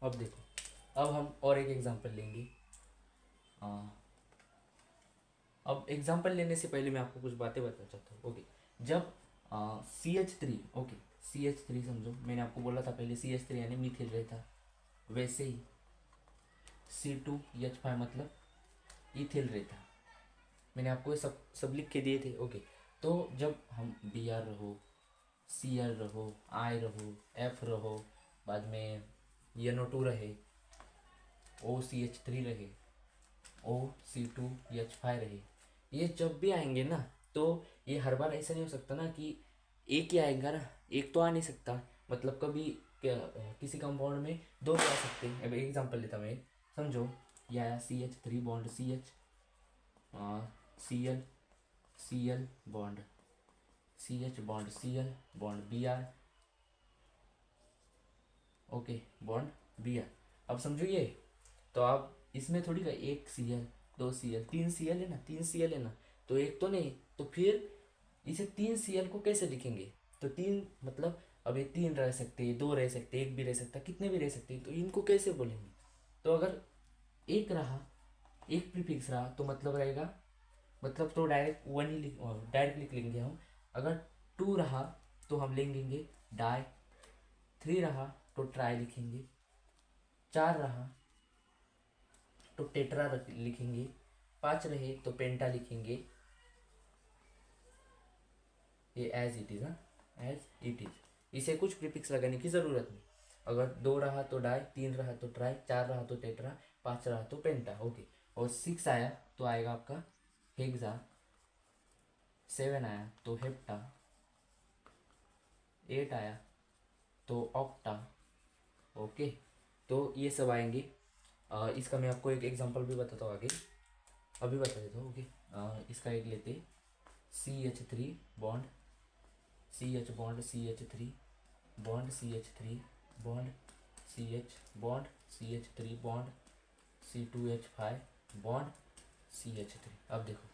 अब देखो, अब हम और एक एग्जांपल लेंगे। अब एग्जांपल लेने से पहले मैं आपको कुछ बातें बताना चाहता हूँ। ओके, जब CH3, ओके, CH3 समझो, मैंने आपको बोला था पहले CH3 यानी मीथिल रहता, वैसे ही C2H5 मतलब इथिल रहता। मैंने आपको ये सब सब लिख के दिए थे। ओके, तो जब हम Br रहो, Cl रहो, I रहो, F रहो, बाद में NO2 रहे, OCH3 रहे, OC2H5 रहे, ये जब भी आएंगे ना, तो ये हर बार ऐसा नहीं हो सकता ना कि एक ही आएगा ना, एक तो आ नहीं सकता। मतलब कभी किसी कंपाउंड में दो भी आ सकते हैं। अब एग्जांपल लेता मैं, समझो ये आया CH3 bond CH, Cl, Cl bond CH bond Cl bond Br, okay, bond Br। अब समझो ये, तो आप इसमें थोड़ी का एक Cl, दो Cl, तीन Cl है ना, तीन Cl है ना, तो एक तो नहीं, तो फिर इसे तीन Cl को कैसे लिखेंगे? तो तीन मतलब अब ये तीन रह सकते हैं, दो रह सकते हैं, एक भी रह सकता है, कितने भी रह सकते हैं, तो इनको कैसे बोलेंगे? तो अगर एक रहा, एक प्रीफिक्स रहा, तो मतलब रहेगा, मतलब तो डायरेक्ट वन ही डायरेक्ट लिख लेंगे हम। अगर टू रहा तो हम लिखेंगे डाई, थ्री रहा तो ट्राई लिखेंगे, चार रहा तो टेट्रा लिखेंगे, पाँच रहे तो पेंटा लिखेंगे। ये एज इट इज़, हाँ, एज इट इज़, इसे कुछ प्रीफिक्स लगाने की ज़रूरत नहीं। अगर दो रहा तो डाई, तीन रहा तो ट्राई, चार रहा तो टेट्रा, पाँच रहा तो पेंटा। ओके, और सिक्स आया तो आएगा आपका हेक्सा, सेवन आया तो हेप्टा, एट आया तो ऑक्टा। ओके, तो ये सब आएंगे। इसका मैं आपको एक एग्जांपल भी बताता हूँ आगे, अभी बता देता हूँ। ओके, इसका एक लेते, CH3 bond CH bond CH3 bond CH3 bond CH bond CH3 bond C2H5 bond CH3। अब देखो,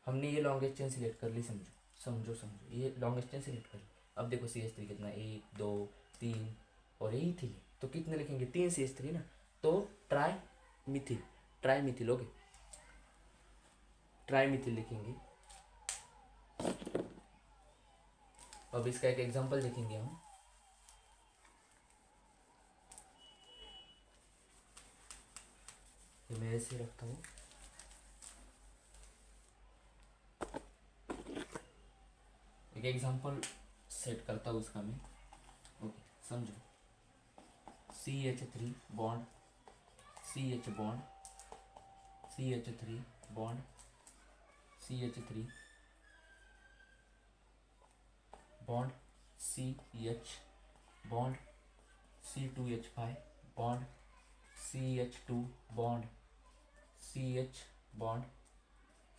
हमने ये लॉन्गेस्ट चेन सिलेक्ट कर ली, समझो समझो समझो, ये लॉन्गेस्ट चेन सिलेक्ट कर ली। अब देखो CH3 कितना, एक, दो, तीन, और यही थी, तो कितने लिखेंगे? तीन CH3 ना, तो try Mithil, try Mithil. Okay, try Mithil लिखेंगे। अब इसका एक एग्जांपल देखेंगे हम। ये मैं ऐसे रखता हूँ, एक एग्जांपल सेट करता हूँ उसका मैं। ओके, समझो, CH3 bond CH bond CH3 bond CH3 bond CH bond C2H5 bond CH2 bond CH bond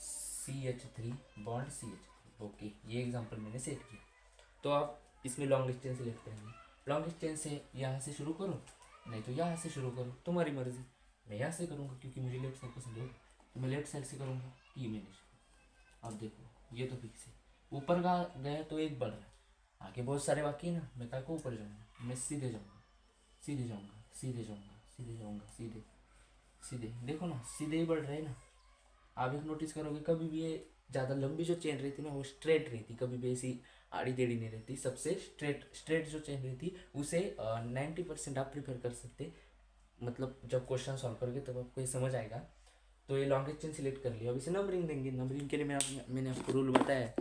CH3 bond CH3। Okay, ये एग्जांपल मैंने सेट किया। तो आप इसमें लॉन्ग चेन सेलेक्ट करेंगे। लॉन्ग चेन से यहाँ से शुरू करो, नहीं तो यहाँ से शुरू करो, तुम्हारी मर्जी। मैं यहाँ से करूँगा क्योंकि मुझे लेफ्ट साइड पसंद है, तो मैं लेफ्ट साइड से करूँगा। ये मैंने, अब देखो ये तो फिक्स है, ऊपर का गया तो एक बढ़ रहा है, आगे बहुत सारे बाकी है ना, मैं क्या को ऊपर जाऊँगा? मैं सीधे जाऊँगा, सीधे जाऊँगा, सीधे जाऊँगा, सीधे जाऊँगा, सीधे सीधे, देखो ना, सीधे ही बढ़ रहे हैं ना। आप एक नोटिस करोगे, कभी भी ये ज़्यादा लंबी जो चेन रहती ना, वो स्ट्रेट रहती, कभी भी ऐसी आड़ी टेढ़ी नहीं रहती, सबसे स्ट्रेट स्ट्रेट जो चेन रहती उसे 90% आप प्रिफर कर सकते। मतलब जब क्वेश्चन सॉल्व करोगे तब आपको ये समझ आएगा। तो ये लॉन्गेस्ट चेन सिलेक्ट कर लिया, अब इसे नंबरिंग देंगे। नंबरिंग के लिए मैंने आपको रूल बताया,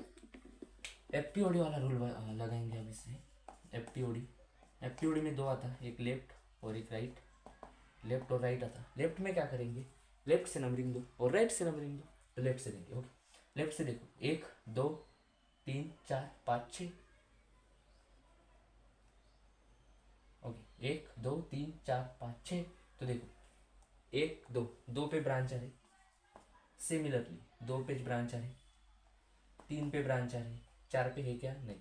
FPOD वाला रूल लगाएंगे अब इससे। FPOD में दो आता, एक लेफ्ट और एक राइट। लेफ्ट और राइट आता, लेफ्ट में क्या करेंगे? लेफ्ट से नंबरिंग दो और राइट से नंबरिंग दो, तो लेफ्ट से देंगे। ओके, लेफ्ट से देखो, एक, दो, तीन, चार, पाँच, छः। ओके, एक, दो, तीन, चार, पाँच, छः। तो देखो, एक, दो, दो पे ब्रांच आ रही, सिमिलरली दो पे ब्रांच आ रही, तीन पे ब्रांच आ रही, चार पे है क्या? नहीं।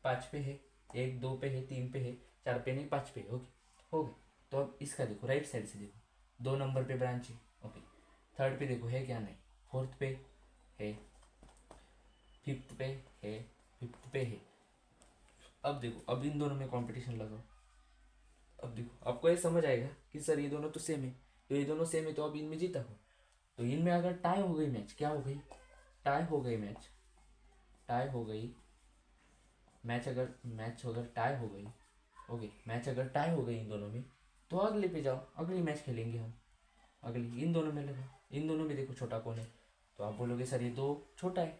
पाँच पे है, एक, दो पे है, तीन पे है, चार पे नहीं, पाँच पे है। ओके, हो गए। तो अब इसका देखो, राइट साइड से देखो, दो नंबर पे ब्रांच है। ओके, थर्ड पे देखो है क्या? नहीं। फोर्थ पे है, फिफ्थ पे है, फिफ्थ पे है। अब देखो, अब इन दोनों में कंपटीशन लगाओ। अब देखो, आपको ये समझ आएगा कि सर ये दोनों तो सेम है, तो ये दोनों सेम है तो अब इनमें जीता हो। तो इनमें अगर टाई हो गई मैच, क्या हो गई, टाई हो गई मैच, टाई हो गई मैच, अगर टाई हो गई, ओके, मैच अगर टाई हो गई इन दोनों में, तो अगले पे जाओ, अगली मैच खेलेंगे हम। अगली इन दोनों में लगा, इन दोनों में देखो छोटा कौन है, तो आप बोलोगे सर ये दो छोटा है,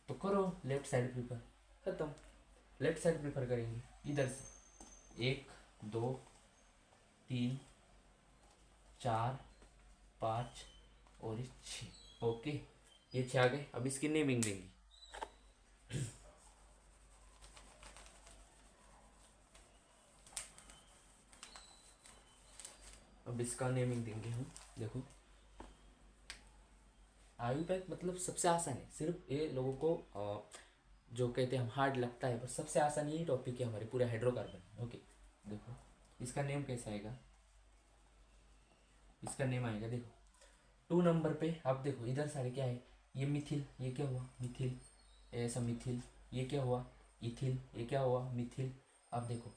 तो करो लेफ्ट साइड प्रीफर, खत्म। लेफ्ट साइड प्रीफर करेंगे इधर से, 1 2 3 4 5 और ये 6, ओके, ये 6 आ गए। अब इसकी नेमिंग देंगे, अब इसका नेमिंग देंगे हम। देखो आयु पैक मतलब सबसे आसान है, सिर्फ ये लोगों को जो कहते हैं हम हार्ड लगता है, पर सबसे आसान यही टॉपिक है हमारे पूरे हाइड्रोकार्बन। ओके देखो इसका नेम कैसा आएगा, इसका नेम आएगा देखो 2 नंबर पे। अब देखो इधर सारे क्या है, ये मिथिल, ये क्या हुआ मिथिल, ऐसा मिथिल, ये क्या हुआ इथिल, ये क्या हुआ मिथिल। अब देखो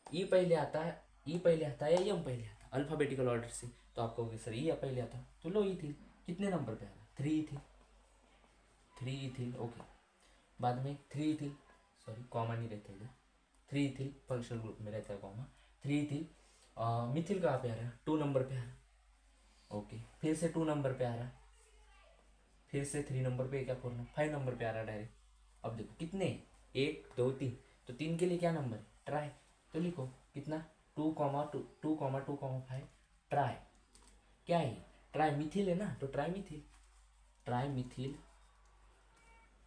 ई पहले आता है, ई पहले आता है या एम पहले आता है अल्फाबेटिकल ऑर्डर से, तो आप कहोगे सर ई पहले आता, तो लो इथिल कितने नंबर पे आ रहा, 3 इथिल, 3 इथिल, ओके। बाद में 3 इथिल, सॉरी कॉमा नहीं रहता इधर, 3 इथिल फंक्शनल ग्रुप में रहता है कॉमा, 3 इथिल। मिथिल कहाँ पे आ रहा है, 2 नंबर पे आ रहा है, ओके। फिर से 2 नंबर पे आ रहा है, फिर से 3 नंबर पे, क्या 5 नंबर पे आ रहा है डायरेक्ट। अब देखो कितने, 1 2 3, तो 3 के लिए क्या नंबर है, ट्राई, तो लिखो कितना 2,2,2,5 ट्राई, क्या है ट्राई मिथिल है ना, तो ट्राई मिथिल, ट्राई मिथिल,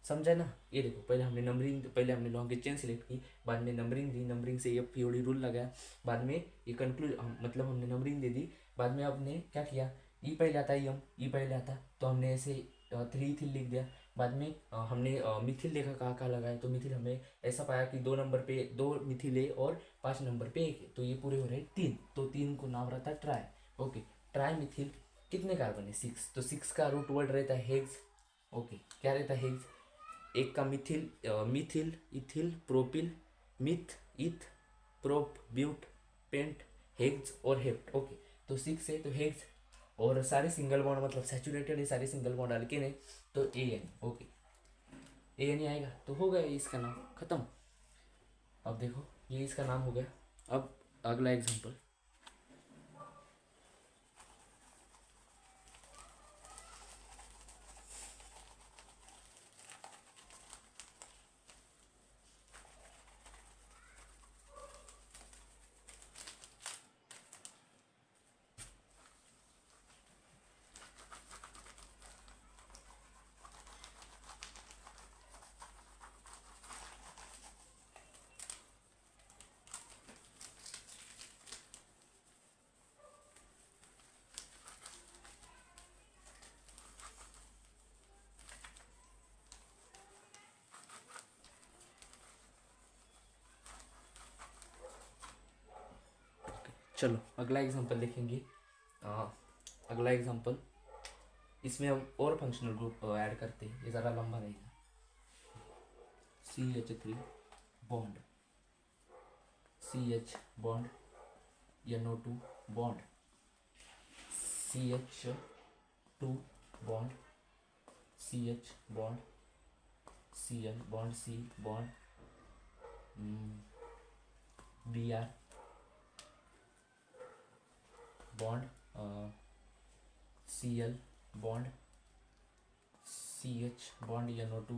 समझा ना। ये देखो पहले हमने नंबरिंग, पहले हमने लॉन्गेस्ट चेन सिलेक्ट की, बाद में नंबरिंग दी, नंबरिंग से एफ पीओडी रूल लगाया, बाद में ये कंक्लूड मतलब हमने नंबरिंग दे दी, बाद में आपने क्या किया, ई पहले आता है एम, ई पहले आता तो हमने ऐसे 3 इथिल लिख दिया। बाद में हमने मिथिल देखा कहाँ कहाँ लगाया, तो मिथिल हमें ऐसा पाया कि 2 नंबर पे 2 मिथिल है और 5 नंबर पे 1 है, तो ये पूरे हो रहे 3, तो 3 को नाम रहता है ट्राई, ओके। ट्राई मिथिल कितने कार्बन है, 6, तो 6 का रूट वर्ड रहता है हेक्स, ओके, क्या रहता है हेक्स। एक का methyl, methyl ethyl propyl meth eth prop but pent hex और हेप्ट, ओके। तो 6 है तो हेक्स, और सारे सिंगल बॉन्ड मतलब सैचुरेटेड है, सारे सिंगल बॉन्ड अल्केन है, तो AN, ओके, AN ही आएगा, तो हो गया इसका नाम खत्म। अब देखो ये इसका नाम हो गया। अब अगला एग्जांपल, चलो अगला एग्जांपल देखेंगे। अगला एग्जांपल, इसमें हम और फंक्शनल ग्रुप ऐड करते हैं, ये ज़रा लंबा रहेगा। CH3 bond, CH bond, NO2 bond, CH2 bond, CH bond, Cl bond, C bond, Br bond, Cl bond, CH bond, NO2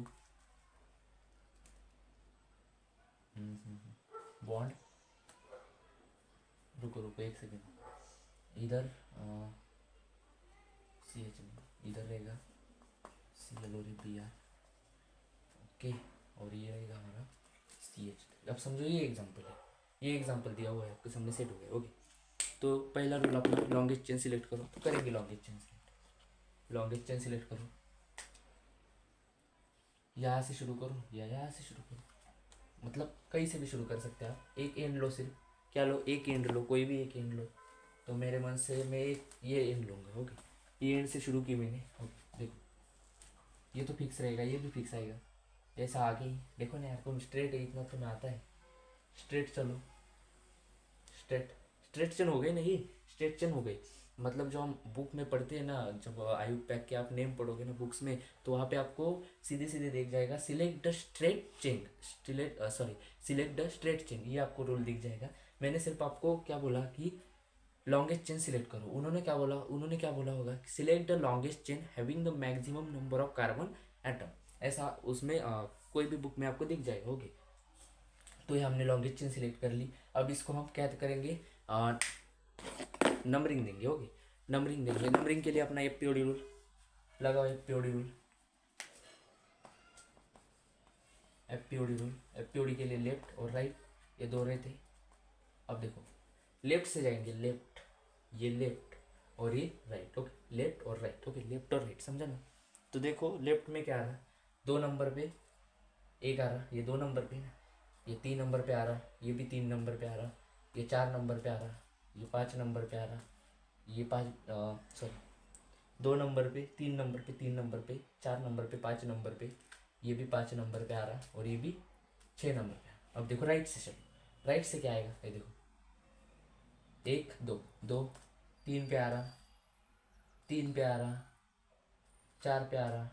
bond, रुको रुको एक सेकेंड, इधर CH नहीं, इधर रहेगा Cl और Br, ओके, और ये रहेगा हमारा CH। अब समझो ये एग्जांपल है, ये एग्जांपल दिया हुआ है आपके सामने, सेट हो गया, ओके। तो पहला रूल अपना लॉन्गेस्ट चेन सिलेक्ट करो, तो करेंगे longest chain select, longest chain select करो, यहाँ से शुरू करो या यहाँ से शुरू करो, मतलब कहीं से भी शुरू कर सकते हैं आप। एक एंड लो, सिर्फ क्या लो, एक एंड लो, कोई भी एक एंड लो, तो मेरे मन से मैं एक ये एंड लूँगा, ओके। ये एंड से शुरू की मैंने, ओके। देखो ये तो फिक्स रहेगा, ये भी फिक्स आएगा, ऐसा आगे ही देखो ना यार, तुम स्ट्रेट है, इतना तुम्हें आता है, स्ट्रेट चलो, स्ट्रेट स्ट्रेट चेन हो गए ना, ये स्ट्रेट चेन हो गए। मतलब जो हम बुक में पढ़ते हैं ना, जब आयुपैक के आप नेम पढ़ोगे ना बुक्स में, तो वहाँ पे आपको सीधे सीधे दिख जाएगा select the straight chain, select the straight chain, ये आपको रूल दिख जाएगा। मैंने सिर्फ आपको क्या बोला कि लॉन्गेस्ट चेन सिलेक्ट करो। उन्होंने क्या बोला होगा, select the longest chain having the maximum number of carbon atom, ऐसा उसमें कोई भी बुक में आपको दिख जाएगा। ओके, तो ये हमने लॉन्गेस्ट चेन सिलेक्ट कर ली। अब इसको हम क्या करेंगे, नंबरिंग देंगे। ओके, नंबरिंग देंगे। नंबरिंग के लिए अपना एपीओडी रूल लगाओ, एपीओडी रूल, एपीओडी के लिए लेफ्ट और राइट ये दो रहे थे। अब देखो लेफ्ट से जाएंगे, लेफ्ट, ये लेफ्ट और ये राइट। ओके, लेफ्ट और राइट। ओके, लेफ्ट और राइट, समझा ना। तो देखो लेफ्ट में क्या आ रहा है, 2 नंबर पे एक आ रहा, ये 2 नंबर पे ना, ये 3 नंबर पे आ रहा, ये भी 3 नंबर पे आ रहा, ये 4 नंबर पे आ रहा, ये 5 नंबर पे आ रहा, ये 2 नंबर पे, 3 नंबर पे, 3 नंबर पे, 4 नंबर पे, 5 नंबर पे, ये भी 5 नंबर पे आ रहा और ये भी 6 नंबर पे। अब देखो राइट से चलो, राइट से क्या आएगा, ये देखो 1 2 2, 3 पे आ रहा, 3 पे आ रहा, 4 पे आ रहा,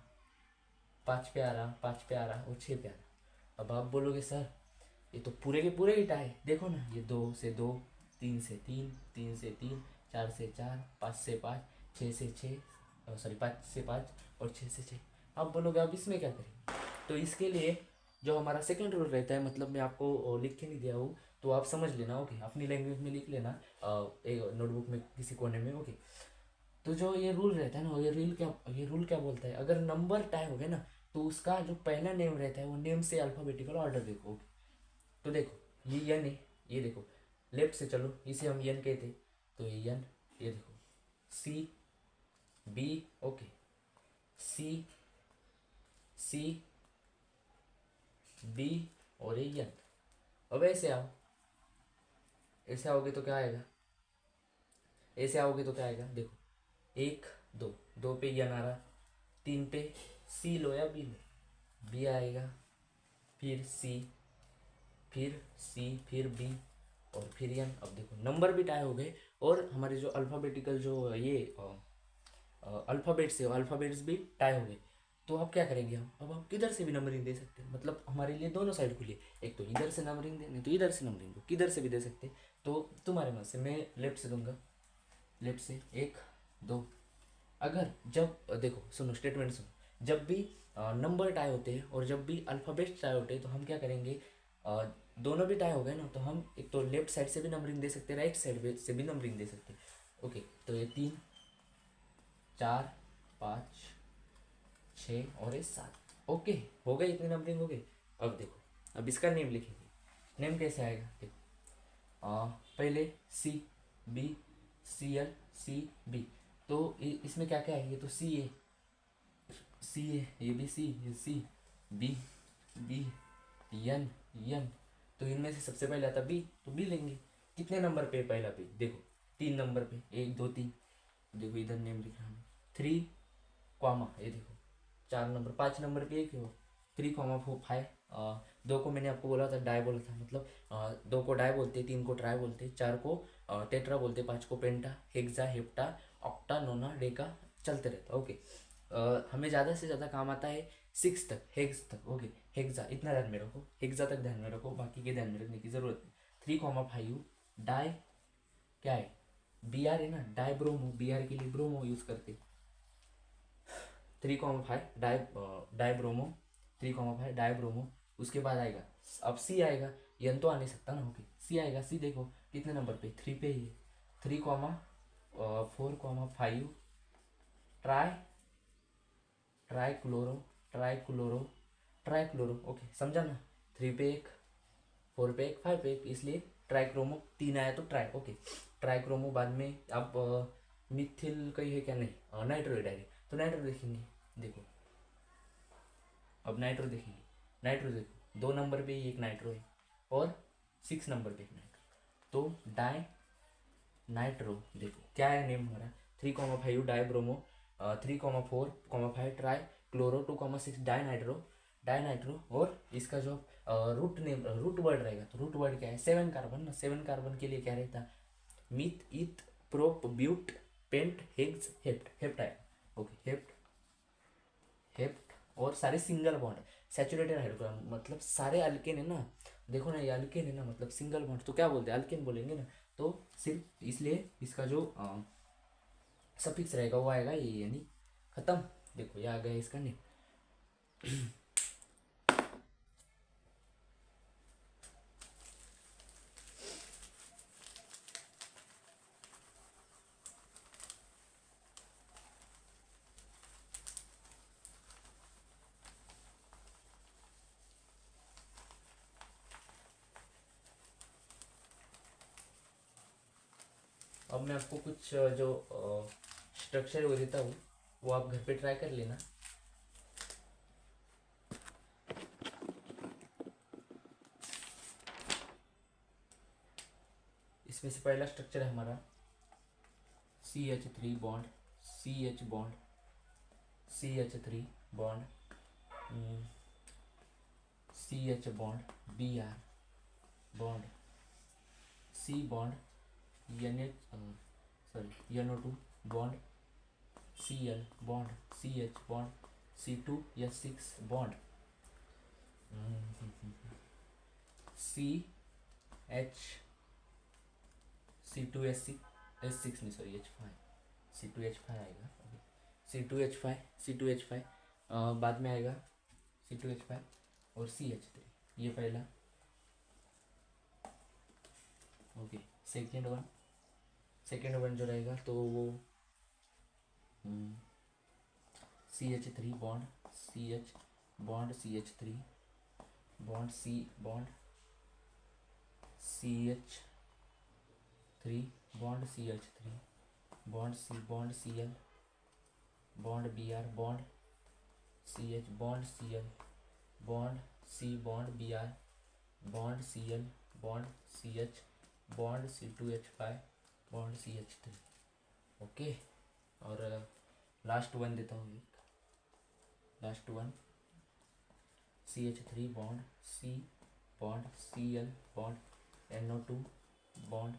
5 पे आ रहा, 5 पे आ रहा और 6 पे आ रहा। अब आप बोलोगे सर ये तो पूरे के पूरे ईटा है, देखो ना, ये 2 से 2, 3 से 3, 3 से 3, 4 से 4, 5 से 5, 6 से 6, 5 से 5 और 6 से 6। आप बोलोगे अब इसमें क्या करें, तो इसके लिए जो हमारा सेकंड रूल रहता है, मतलब मैं आपको लिख के नहीं दिया हूँ, तो आप समझ लेना। ओके, अपनी लैंग्वेज में लिख लेना, एक नोटबुक में किसी कोने में। ओके, तो जो ये रूल रहता है ना, ये रूल क्या बोलता है, अगर नंबर टाई हो गए ना, तो उसका जो पहला नेम रहता है वो नेम से अल्फाबेटिकल ऑर्डर देखो। ओके, तो देखो ये यन है, ये देखो लेफ्ट से चलो, इसे हम यन कहते, तो ये यन, ये देखो सी बी, ओके सी सी बी और ये यन। अब ऐसे आओ, ऐसे आओगे तो क्या आएगा, ऐसे आओगे तो क्या आएगा, देखो 1 2, 2 पे यन आ रहा, 3 पे सी लो या बी लो, बी आएगा, फिर सी, फिर बी और फिर एन। अब देखो नंबर भी टाई हो गए और हमारे जो अल्फ़ाबेटिकल जो ये अल्फ़ाबेट्स है, अल्फ़ाबेट्स भी टाई हो गए। तो अब क्या करेंगे हम, अब किधर से भी नंबरिंग दे सकते हैं, मतलब हमारे लिए दोनों साइड खुली है, एक तो इधर से नंबरिंग दे, नहीं तो इधर से नंबरिंग दो, किधर से भी दे सकते। तो तुम्हारे मन से, मैं लेफ्ट से दूंगा, लेफ्ट से 1 2। अगर जब देखो सुनो, स्टेटमेंट सुनो, जब भी नंबर टाई होते हैं और जब भी अल्फ़ाबेट्स टाई होते हैं, तो हम क्या करेंगे, दोनों भी टाई हो गए ना, तो हम एक तो लेफ्ट साइड से भी नंबरिंग दे सकते हैं, राइट साइड से भी नंबरिंग दे सकते हैं। ओके, तो ये 3 4 5 6 और ये 7। ओके, हो गए, इतनी नंबरिंग हो गई। अब देखो, अब इसका नेम लिखेंगे। नेम कैसे आएगा, देखो पहले C B C L C B, तो इसमें क्या क्या है, ये तो सी है, ये भी सी, ये सी बी बी यन यन, तो इनमें से सबसे पहले आता बी, तो बी लेंगे। कितने नंबर पे पहला बी, देखो 3 नंबर पे, 1 2 3, देखो इधर नेम लिख रहा हूँ 3 कॉमा, ये देखो 4 नंबर, 5 नंबर पे एक है वो 3 कॉमा 4 5। 2 को मैंने आपको बोला था डाई बोला था, मतलब 2 को डाई बोलते, 3 को ट्राई बोलते, 4 को टेट्रा बोलते, 5 को पेंटा, हेक्सा हेप्टा ऑक्टा नोना डेका, चलते रहता। ओके, हमें ज़्यादा से ज़्यादा काम आता है 6 तक, हेक्स तक। ओके, हेक्सा इतना ध्यान में रखो, हेक्सा तक ध्यान में रखो, बाकी के ध्यान में रखने की ज़रूरत नहीं। 3 कॉमा 5 डाई, क्या है बी आर है ना, डाई ब्रोमो, बी आर के लिए ब्रोमो यूज़ करते। 3 comma 5 dibromo, 3 comma 5 die bromo. उसके बाद आएगा, अब सी आएगा, यन तो आ नहीं सकता ना। ओके, सी आएगा, सी देखो कितने नंबर पे, 3 पे ही है, 3 comma 4 comma 5 try trichloro trichloro trichloro. Okay, समझा ना, 3 पे 1, 4 पे 1, 5 पे 1, इसलिए ट्राइक्रोमो, 3 आया तो ट्राई। ओके, ट्राइक्रोमो बाद में अब मिथिल कहीं है क्या, नहीं नाइट्रो डायरेक्ट, तो नाइट्रो देखेंगे। देखो अब नाइट्रो देखेंगे, नाइट्रो देखो 2 नंबर पे ही एक नाइट्रो है और 6 नंबर पे एक नाइट्रो, तो डाई नाइट्रो। देखो क्या है नेम हमारा, 3 comma 5 dibromo, 3 comma 4 comma 5 trichloro, 2 comma 6 dinitro. और इसका जो रूट नेम, रूट वर्ड रहेगा, तो रूट वर्ड क्या है, 7 कार्बन ना, 7 कार्बन के लिए क्या रहता, meth, eth, prop, but, pent, हिग्स, हेप्ट, हेप्ट आएगा। Okay, hept, hept. और सारे सिंगल बॉन्ड, सैचुरेटेड हाइड्रोकार्बन मतलब सारे अल्केन है ना, देखो ना ये अल्केन है ना, मतलब सिंगल बॉन्ड तो क्या बोलते हैं, अल्केन बोलेंगे ना। तो सिर्फ इसलिए इसका जो सफिक्स रहेगा वो आएगा ये, यानी खत्म। देखो ये आ गया इसका नहीं। अब मैं आपको कुछ जो स्ट्रक्चर वो देता हूँ, वो आप घर पे ट्राई कर लेना। इसमें से पहला स्ट्रक्चर है हमारा CH3 bond, CH bond, CH3 bond, CH bond, Br bond, C bond, NO2 bond, Cl bond, CH bond, C2H6 bond, CH, C2H6 नहीं सॉरी H5, C2H5 आएगा। ओके, C2H5, C2H5 बाद में आएगा C2H5 और CH3, ये पहला। ओके, सेकेंड वन जो रहेगा तो वो CH3 bond, CH bond, CH3 bond, C bond, CH3 bond, CH3 bond, C bond, Cl bond, Br bond, CH bond, Cl bond, C bond, Br bond, Cl bond, CH bond, C2H5 bond, CH3। Okay, और last one देता हूँ, last one CH3 bond, C bond, Cl bond, NO2 bond,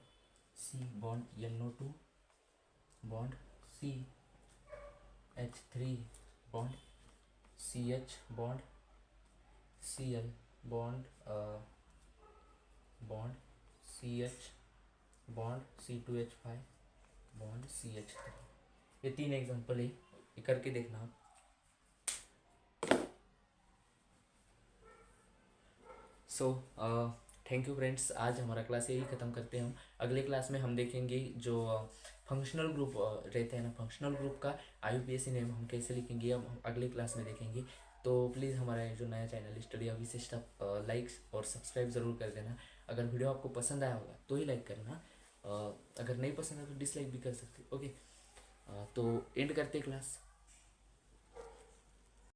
C bond, NO2 bond, CH3 bond, CH bond, Cl bond, bond, CH bond, C2H5 bond, CH3। ये 3 example है, ये करके देखना आप। So thank you friends, आज हमारा class यही ख़त्म करते हैं हम। अगले क्लास में हम देखेंगे जो फंक्शनल ग्रुप रहते हैं ना, फंक्शनल ग्रुप का IUPAC नेम हम कैसे लिखेंगे, हम अगले क्लास में देखेंगे। तो प्लीज़ हमारा ये जो नया चैनल स्टडी विशिष्ट लाइक्स और सब्सक्राइब ज़रूर कर देना। अगर वीडियो आपको पसंद आया होगा तो ही लाइक करना, अगर नहीं पसंद आया तो डिसलाइक भी कर सकते। ओके, तो एंड करते क्लास।